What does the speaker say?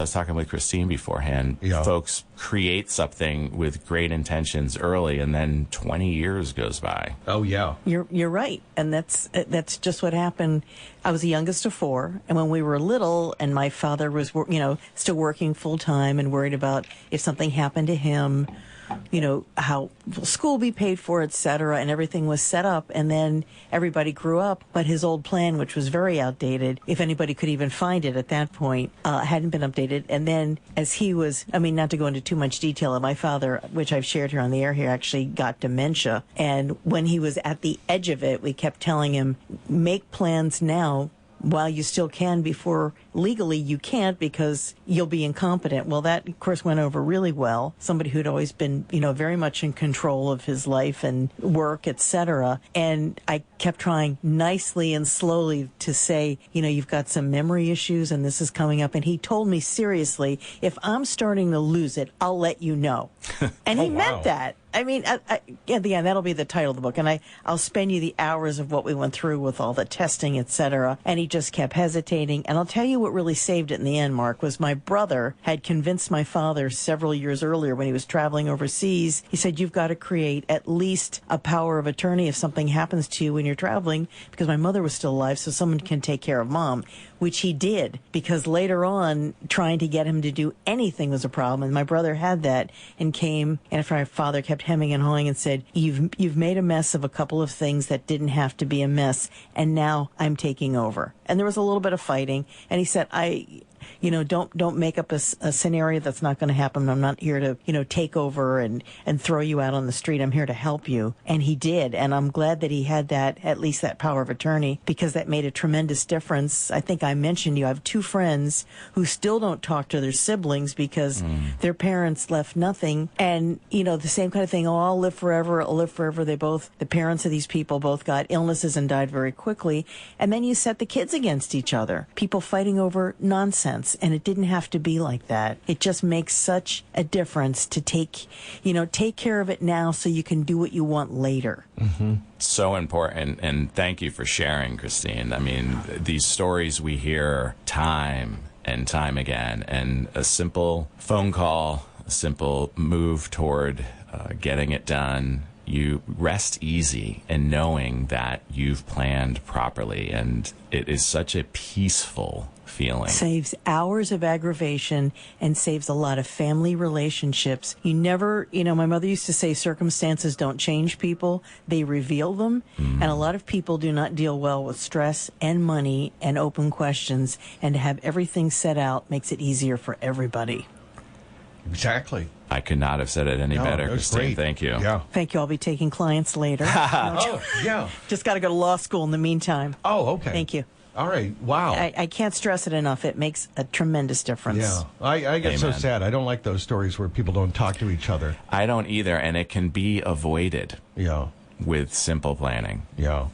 I was talking with Christine beforehand. Yeah. Folks create something with great intentions early, and then 20 years goes by. Oh, yeah. You're right, and that's just what happened. I was the youngest of four, and when we were little, and my father was still working full time and worried about if something happened to him, how will school be paid for, etc., and everything was set up, and then everybody grew up, but his old plan, which was very outdated, if anybody could even find it at that point, hadn't been updated. And then as he was, not to go into too much detail, my father, which I've shared here on the air here, actually got dementia, and when he was at the edge of it, we kept telling him, make plans now while you still can, before legally you can't because you'll be incompetent. Well, that, of course, went over really well. Somebody who'd always been, very much in control of his life and work, etc. And I kept trying nicely and slowly to say, you've got some memory issues and this is coming up. And he told me seriously, if I'm starting to lose it, I'll let you know. And he meant that. At the end, that'll be the title of the book, and I'll spend you the hours of what we went through with all the testing, etc. And he just kept hesitating. And I'll tell you what really saved it in the end, Mark, was my brother had convinced my father several years earlier when he was traveling overseas. He said, you've got to create at least a power of attorney if something happens to you when you're traveling, because my mother was still alive, so someone can take care of Mom, which he did, because later on, trying to get him to do anything was a problem. And my brother had that and came, and after my father kept hemming and hawing and said, you've made a mess of a couple of things that didn't have to be a mess, and now I'm taking over. And there was a little bit of fighting, and he said, don't make up a scenario that's not going to happen. I'm not here to, take over and throw you out on the street. I'm here to help you. And he did. And I'm glad that he had that, at least that power of attorney, because that made a tremendous difference. I think I mentioned you have two friends who still don't talk to their siblings because their parents left nothing. And, the same kind of thing. Oh, I'll live forever. I'll live forever. The parents of these people both got illnesses and died very quickly. And then you set the kids against each other. People fighting over nonsense. And it didn't have to be like that. It just makes such a difference to take care of it now so you can do what you want later. Mm-hmm. So important. And thank you for sharing, Christine. These stories we hear time and time again, and a simple phone call, a simple move toward getting it done. You rest easy in knowing that you've planned properly, and it is such a peaceful feeling. Saves hours of aggravation and saves a lot of family relationships. You never, my mother used to say circumstances don't change people, they reveal them. And a lot of people do not deal well with stress and money and open questions, and to have everything set out makes it easier for everybody. Exactly. I could not have said it any better, Christine. Great. Thank you. Yeah. Thank you. I'll be taking clients later. Oh, yeah. Just got to go to law school in the meantime. Oh, okay. Thank you. All right. Wow. I can't stress it enough. It makes a tremendous difference. Yeah. I get so Amen. sad. I don't like those stories where people don't talk to each other. I don't either, and it can be avoided Yeah. with simple planning. Yeah.